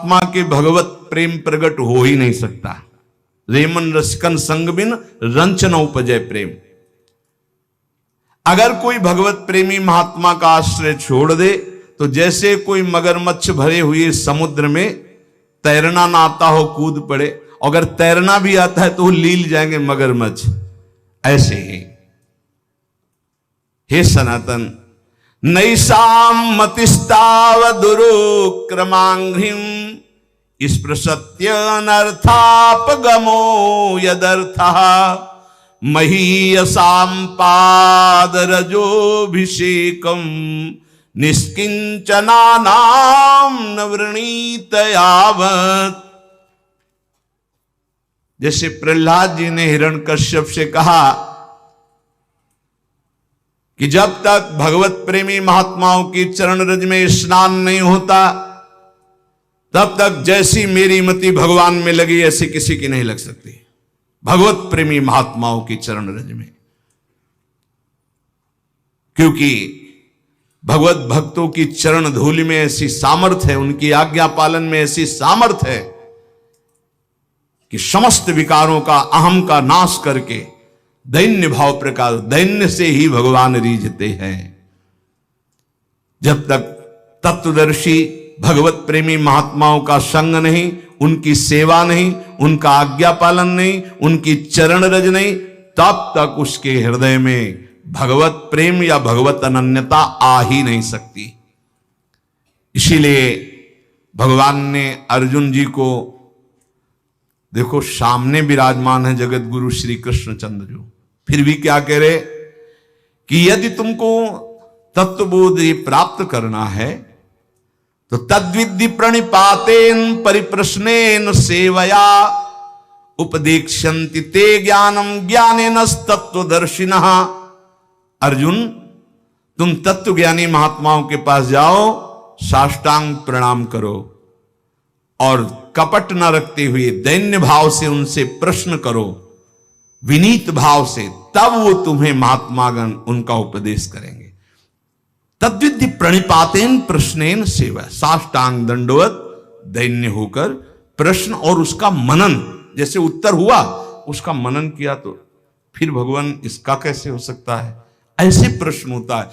महात्मा के भगवत प्रेम प्रकट हो ही नहीं सकता। रेमन रसिकन संग बिन रंच न उपजय प्रेम। अगर कोई भगवत प्रेमी महात्मा का आश्रय छोड़ दे तो जैसे कोई मगरमच्छ भरे हुए समुद्र में तैरना ना आता हो कूद पड़े, अगर तैरना भी आता है तो वो लील जाएंगे मगरमच्छ। ऐसे ही हे सनातन, नैषाम मतिस्तावदुरुक्रमांघ्रिम स्पृशत्य अनर्थापगमो यदर्थः महीयसाम पादरजोभिषेकम निष्किंचनानाम न वृणीत यावत्। जैसे प्रहलाद जी ने हिरण्यकश्यप से कहा कि जब तक भगवत प्रेमी महात्माओं की चरण रज में स्नान नहीं होता तब तक जैसी मेरी मति भगवान में लगी ऐसी किसी की नहीं लग सकती। भगवत प्रेमी महात्माओं की चरण रज में, क्योंकि भगवत भक्तों की चरण धूलि में ऐसी सामर्थ्य है, उनकी आज्ञा पालन में ऐसी सामर्थ्य है कि समस्त विकारों का, अहम का नाश करके दैन्य भाव प्रकाश, दैन्य से ही भगवान रीझते हैं। जब तक तत्वदर्शी भगवत प्रेमी महात्माओं का संग नहीं, उनकी सेवा नहीं, उनका आज्ञा पालन नहीं, उनकी चरण रज नहीं, तब तक उसके हृदय में भगवत प्रेम या भगवत अनन्यता आ ही नहीं सकती। इसीलिए भगवान ने अर्जुन जी को, देखो सामने विराजमान है जगत गुरु श्री कृष्णचंद्र जी, फिर भी क्या कह रहे कि यदि तुमको तत्वबोध प्राप्त करना है तो तद्विद्धि प्रणिपातेन परिप्रश्नेन सेवया उपदेक्ष्यन्ति ते ज्ञानम ज्ञानेन तत्वदर्शिनः। अर्जुन, तुम तत्वज्ञानी महात्माओं के पास जाओ, साष्टांग प्रणाम करो और कपट न रखते हुए दैन्य भाव से उनसे प्रश्न करो, विनीत भाव से, तब वो तुम्हें महात्मागण उनका उपदेश करेंगे। तद्विद्धि प्रणिपातेन प्रश्नेन सेवा, साष्टांग दंडवत दैन्य होकर प्रश्न और उसका मनन, जैसे उत्तर हुआ उसका मनन किया तो फिर भगवान इसका कैसे हो सकता है, ऐसे प्रश्न होता है।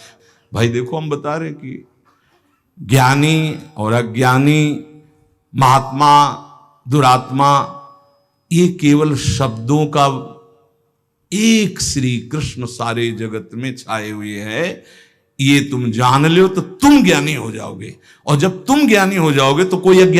भाई देखो, हम बता रहे कि ज्ञानी और अज्ञानी, महात्मा दुरात्मा, ये केवल शब्दों का एक श्री कृष्ण सारे जगत में छाए हुए हैं। ये तुम जान लो तो तुम ज्ञानी हो जाओगे, और जब तुम ज्ञानी हो जाओगे तो कोई अज्ञानी